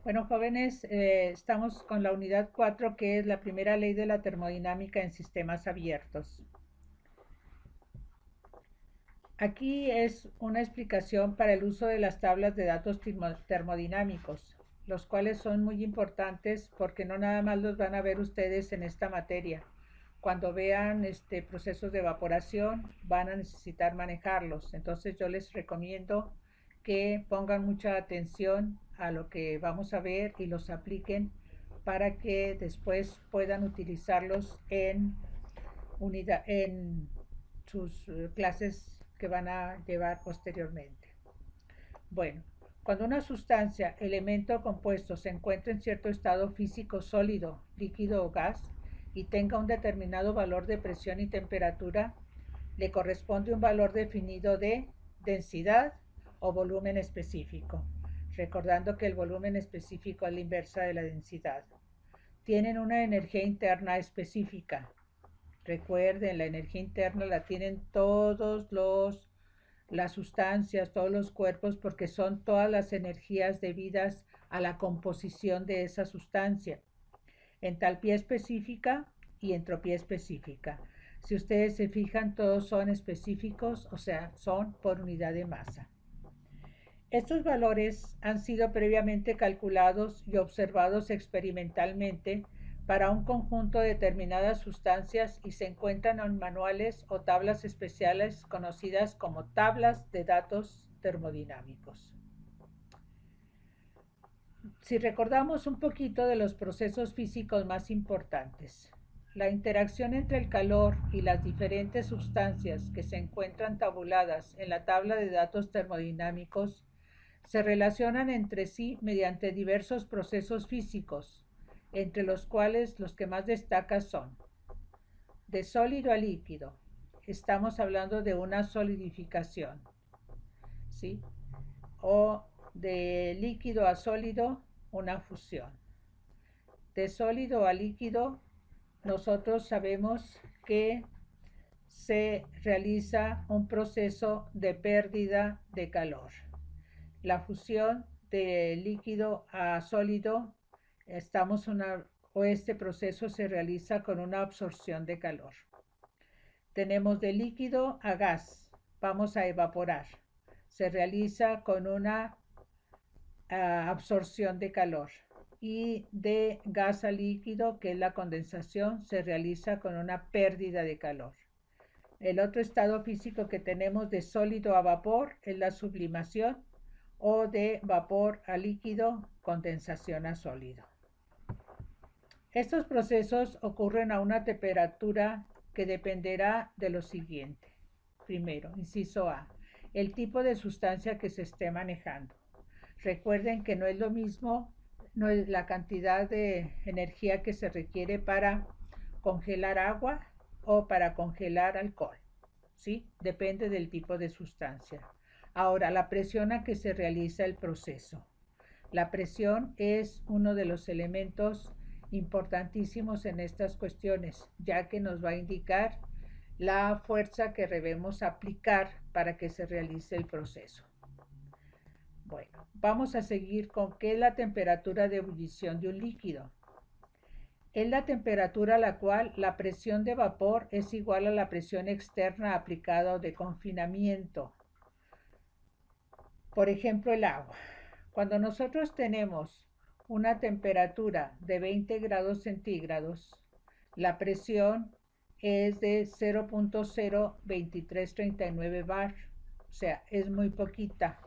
Bueno, jóvenes, estamos con la unidad 4, que es la primera ley de la termodinámica en sistemas abiertos. Aquí es una explicación para el uso de las tablas de datos termodinámicos, los cuales son muy importantes porque no nada más los van a ver ustedes en esta materia. Cuando vean procesos de evaporación van a necesitar manejarlos. Entonces yo les recomiendo que pongan mucha atención a lo que vamos a ver y los apliquen para que después puedan utilizarlos en sus clases que van a llevar posteriormente. Bueno, cuando una sustancia, elemento o compuesto se encuentra en cierto estado físico sólido, líquido o gas y tenga un determinado valor de presión y temperatura, le corresponde un valor definido de densidad o volumen específico, recordando que el volumen específico es la inversa de la densidad. Tienen una energía interna específica. Recuerden, la energía interna la tienen las sustancias, todos los cuerpos, porque son todas las energías debidas a la composición de esa sustancia. Entalpía específica y entropía específica. Si ustedes se fijan, todos son específicos, o sea, son por unidad de masa. Estos valores han sido previamente calculados y observados experimentalmente para un conjunto de determinadas sustancias y se encuentran en manuales o tablas especiales conocidas como tablas de datos termodinámicos. Si recordamos un poquito de los procesos físicos más importantes, la interacción entre el calor y las diferentes sustancias que se encuentran tabuladas en la tabla de datos termodinámicos se relacionan entre sí mediante diversos procesos físicos, entre los cuales los que más destacan son de sólido a líquido. Estamos hablando de una solidificación, ¿sí? O de líquido a sólido, una fusión. De sólido a líquido, nosotros sabemos que se realiza un proceso de pérdida de calor. La fusión de líquido a sólido, este proceso se realiza con una absorción de calor. Tenemos de líquido a gas, vamos a evaporar. Se realiza con una absorción de calor. Y de gas a líquido, que es la condensación, se realiza con una pérdida de calor. El otro estado físico que tenemos de sólido a vapor es la sublimación, o de vapor a líquido, condensación a sólido. Estos procesos ocurren a una temperatura que dependerá de lo siguiente. Primero, inciso A, el tipo de sustancia que se esté manejando. Recuerden que no es lo mismo, no es la cantidad de energía que se requiere para congelar agua o para congelar alcohol, ¿sí? Depende del tipo de sustancia. Ahora, la presión a que se realiza el proceso. La presión es uno de los elementos importantísimos en estas cuestiones, ya que nos va a indicar la fuerza que debemos aplicar para que se realice el proceso. Bueno, vamos a seguir con qué es la temperatura de ebullición de un líquido. Es la temperatura a la cual la presión de vapor es igual a la presión externa aplicada o de confinamiento. Por ejemplo, el agua. Cuando nosotros tenemos una temperatura de 20 grados centígrados, la presión es de 0.02339 bar, o sea, es muy poquita,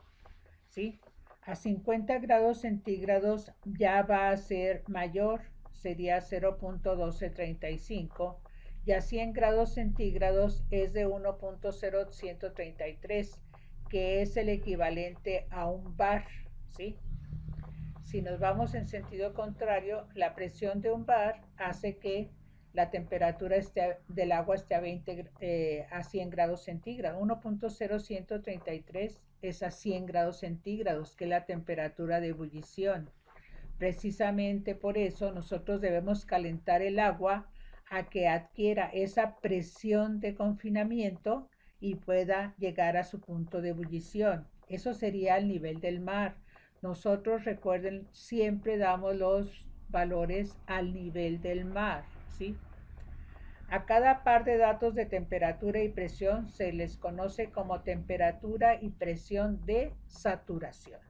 ¿sí? A 50 grados centígrados ya va a ser mayor, sería 0.1235, y a 100 grados centígrados es de 1.0133, que es el equivalente a un bar, ¿sí? Si nos vamos en sentido contrario, la presión de un bar hace que la temperatura del agua esté a 100 grados centígrados. 1.0133 es a 100 grados centígrados, que es la temperatura de ebullición. Precisamente por eso nosotros debemos calentar el agua a que adquiera esa presión de confinamiento y pueda llegar a su punto de ebullición. Eso sería el nivel del mar. Nosotros, recuerden, siempre damos los valores al nivel del mar, ¿sí? A cada par de datos de temperatura y presión se les conoce como temperatura y presión de saturación.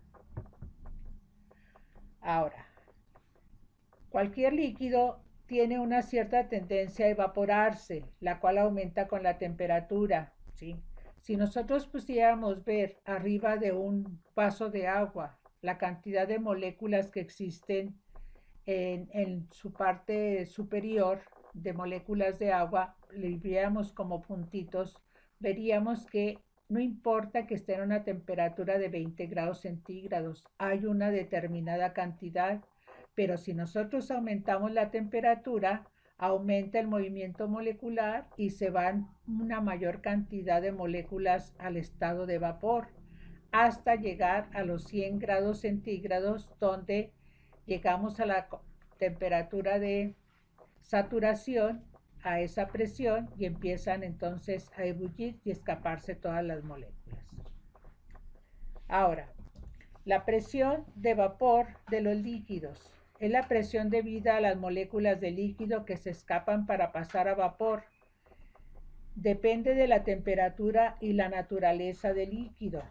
Ahora, cualquier líquido tiene una cierta tendencia a evaporarse, la cual aumenta con la temperatura, ¿sí? Si nosotros pudiéramos ver arriba de un vaso de agua la cantidad de moléculas que existen en su parte superior de moléculas de agua, le viéramos como puntitos, veríamos que no importa que esté en una temperatura de 20 grados centígrados, hay una determinada cantidad, pero si nosotros aumentamos la temperatura, aumenta el movimiento molecular y se van una mayor cantidad de moléculas al estado de vapor, hasta llegar a los 100 grados centígrados, donde llegamos a la temperatura de saturación, a esa presión, y empiezan entonces a ebullir y escaparse todas las moléculas. Ahora, la presión de vapor de los líquidos es la presión debida a las moléculas de líquido que se escapan para pasar a vapor. Depende de la temperatura y la naturaleza del líquido.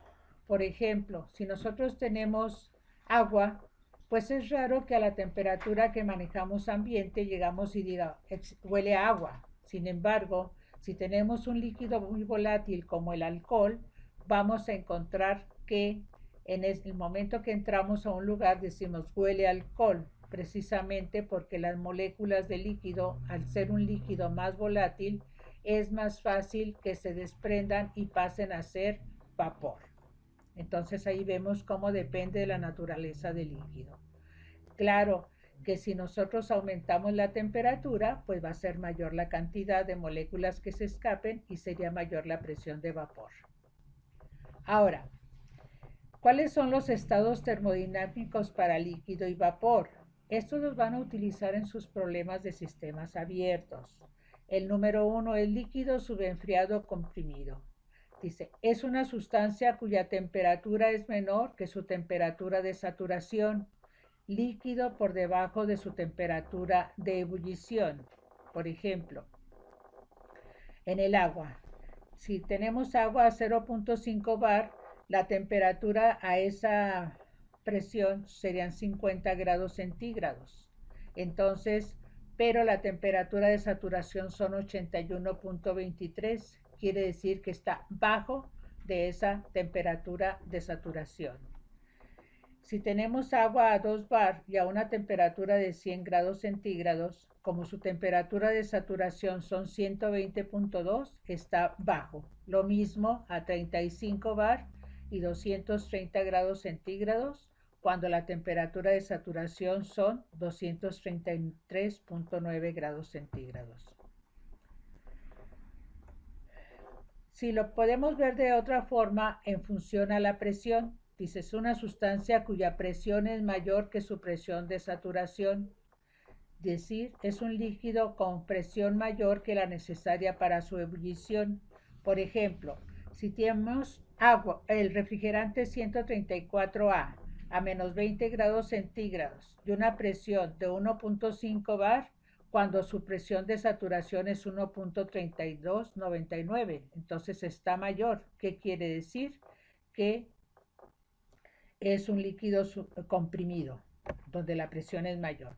Por ejemplo, si nosotros tenemos agua, pues es raro que a la temperatura que manejamos ambiente llegamos y diga, huele a agua. Sin embargo, si tenemos un líquido muy volátil como el alcohol, vamos a encontrar que en el momento que entramos a un lugar decimos huele a alcohol, precisamente porque las moléculas de líquido, al ser un líquido más volátil, es más fácil que se desprendan y pasen a ser vapor. Entonces ahí vemos cómo depende de la naturaleza del líquido. Claro que si nosotros aumentamos la temperatura, pues va a ser mayor la cantidad de moléculas que se escapen y sería mayor la presión de vapor. Ahora, ¿cuáles son los estados termodinámicos para líquido y vapor? Estos los van a utilizar en sus problemas de sistemas abiertos. El número 1 es líquido subenfriado comprimido. Dice, es una sustancia cuya temperatura es menor que su temperatura de saturación, líquido por debajo de su temperatura de ebullición. Por ejemplo, en el agua. Si tenemos agua a 0.5 bar, la temperatura a esa presión serían 50 grados centígrados. Entonces, pero la temperatura de saturación son 81.23, quiere decir que está bajo de esa temperatura de saturación. Si tenemos agua a 2 bar y a una temperatura de 100 grados centígrados, como su temperatura de saturación son 120.2, está bajo. Lo mismo a 35 bar y 230 grados centígrados, cuando la temperatura de saturación son 233.9 grados centígrados. Si lo podemos ver de otra forma en función a la presión, dice, es una sustancia cuya presión es mayor que su presión de saturación. Es decir, es un líquido con presión mayor que la necesaria para su ebullición. Por ejemplo, si tenemos agua, el refrigerante 134A a menos 20 grados centígrados y una presión de 1.5 bar, cuando su presión de saturación es 1.3299, entonces está mayor. ¿Qué quiere decir? Que es un líquido comprimido, donde la presión es mayor.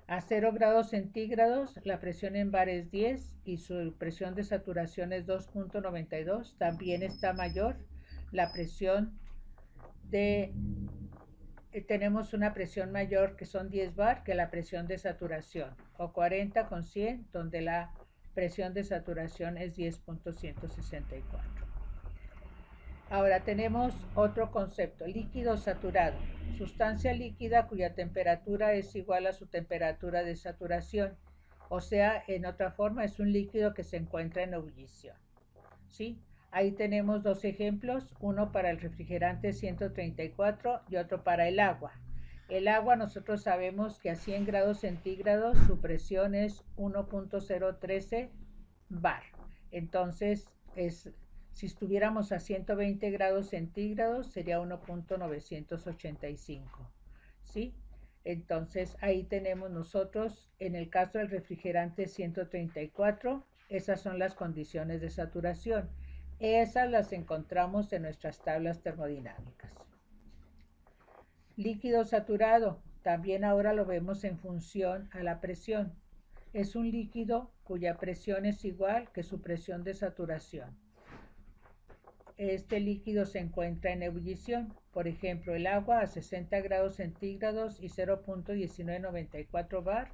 A 0 grados centígrados, la presión en bar es 10 y su presión de saturación es 2.92. También está mayor la presión de... tenemos una presión mayor que son 10 bar que la presión de saturación, o 40 con 100, donde la presión de saturación es 10.164. Ahora tenemos otro concepto, líquido saturado, sustancia líquida cuya temperatura es igual a su temperatura de saturación, o sea, en otra forma, es un líquido que se encuentra en ebullición, ¿sí? Ahí tenemos dos ejemplos, uno para el refrigerante 134 y otro para el agua. El agua nosotros sabemos que a 100 grados centígrados su presión es 1.013 bar, entonces es Si estuviéramos a 120 grados centígrados sería 1.985, ¿sí? Entonces ahí tenemos nosotros, en el caso del refrigerante 134, esas son las condiciones de saturación. Esas las encontramos en nuestras tablas termodinámicas. Líquido saturado, también ahora lo vemos en función a la presión. Es un líquido cuya presión es igual que su presión de saturación. Este líquido se encuentra en ebullición. Por ejemplo, el agua a 60 grados centígrados y 0.1994 bar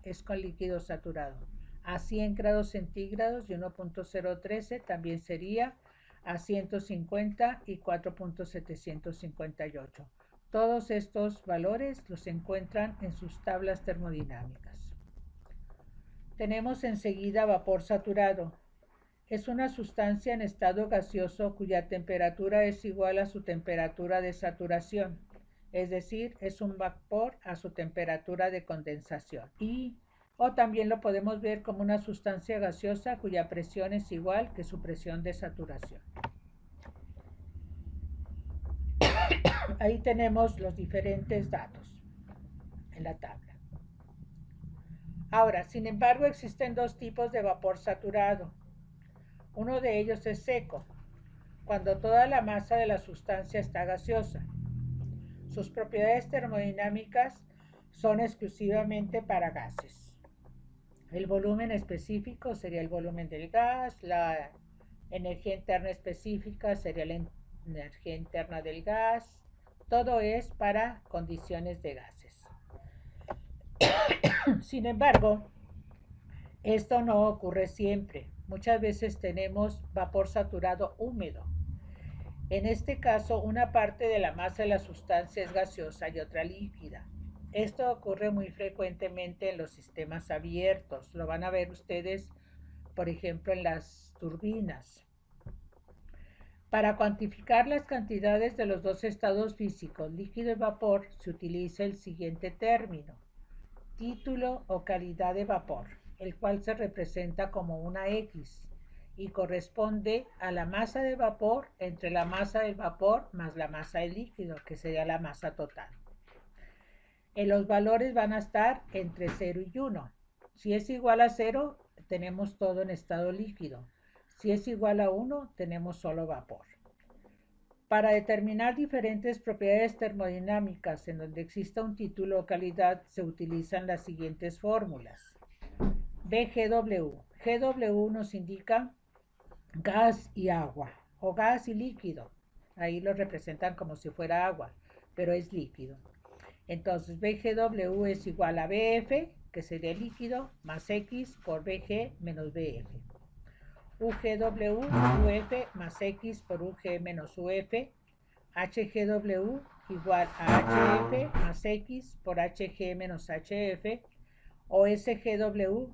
es con líquido saturado. A 100 grados centígrados y 1.013 también sería a 150 y 4.758. Todos estos valores los encuentran en sus tablas termodinámicas. Tenemos enseguida vapor saturado. Es una sustancia en estado gaseoso cuya temperatura es igual a su temperatura de saturación, es decir, es un vapor a su temperatura de condensación. O también lo podemos ver como una sustancia gaseosa cuya presión es igual que su presión de saturación. Ahí tenemos los diferentes datos en la tabla. Ahora, sin embargo, existen dos tipos de vapor saturado. Uno de ellos es seco, cuando toda la masa de la sustancia está gaseosa. Sus propiedades termodinámicas son exclusivamente para gases. El volumen específico sería el volumen del gas, la energía interna específica sería la energía interna del gas. Todo es para condiciones de gases. Sin embargo, esto no ocurre siempre. Muchas veces tenemos vapor saturado húmedo. En este caso, una parte de la masa de la sustancia es gaseosa y otra líquida. Esto ocurre muy frecuentemente en los sistemas abiertos. Lo van a ver ustedes, por ejemplo, en las turbinas. Para cuantificar las cantidades de los dos estados físicos, líquido y vapor, se utiliza el siguiente término: título o calidad de vapor, el cual se representa como una X y corresponde a la masa de vapor entre la masa del vapor más la masa del líquido, que sería la masa total. Los valores van a estar entre 0 y 1. Si es igual a 0, tenemos todo en estado líquido. Si es igual a 1, tenemos solo vapor. Para determinar diferentes propiedades termodinámicas en donde exista un título o calidad, se utilizan las siguientes fórmulas. BGW. GW nos indica gas y agua, o gas y líquido. Ahí lo representan como si fuera agua, pero es líquido. Entonces, BGW es igual a BF, que sería líquido, más X por BG menos BF. UGW, UF más X por UG menos UF. HGW igual a HF más X por HG menos HF. O SGW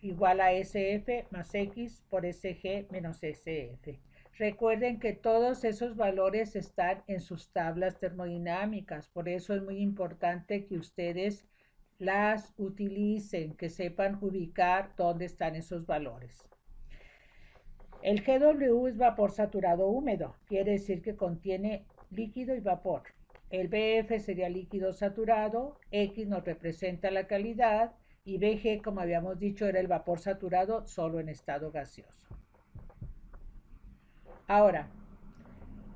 igual a SF más X por SG menos SF. Recuerden que todos esos valores están en sus tablas termodinámicas, por eso es muy importante que ustedes las utilicen, que sepan ubicar dónde están esos valores. El GW es vapor saturado húmedo, quiere decir que contiene líquido y vapor. El BF sería líquido saturado, X nos representa la calidad, y BG, como habíamos dicho, era el vapor saturado solo en estado gaseoso. Ahora,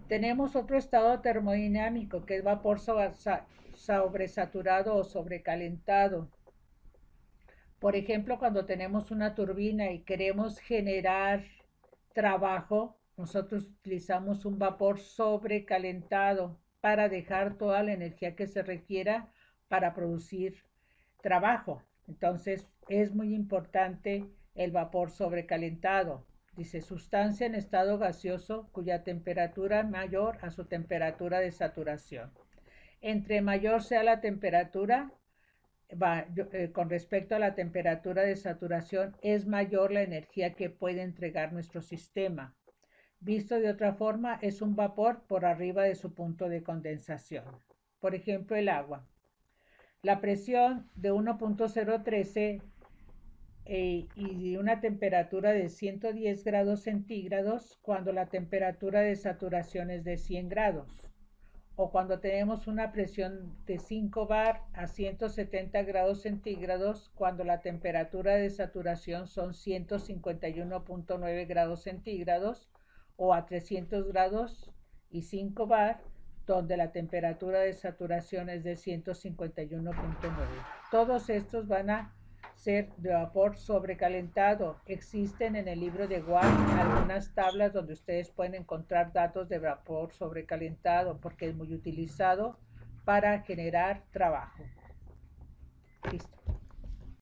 tenemos otro estado termodinámico que es vapor sobresaturado o sobrecalentado. Por ejemplo, cuando tenemos una turbina y queremos generar trabajo, nosotros utilizamos un vapor sobrecalentado para dejar toda la energía que se requiera para producir trabajo. Entonces, es muy importante el vapor sobrecalentado. Dice, sustancia en estado gaseoso cuya temperatura es mayor a su temperatura de saturación. Entre mayor sea la temperatura, con respecto a la temperatura de saturación, es mayor la energía que puede entregar nuestro sistema. Visto de otra forma, es un vapor por arriba de su punto de condensación. Por ejemplo, el agua. La presión de 1.013 y una temperatura de 110 grados centígrados cuando la temperatura de saturación es de 100 grados. O cuando tenemos una presión de 5 bar a 170 grados centígrados cuando la temperatura de saturación son 151.9 grados centígrados, o a 300 grados y 5 bar donde la temperatura de saturación es de 151.9. Todos estos van a ser de vapor sobrecalentado. Existen en el libro de Watt algunas tablas donde ustedes pueden encontrar datos de vapor sobrecalentado porque es muy utilizado para generar trabajo. Listo.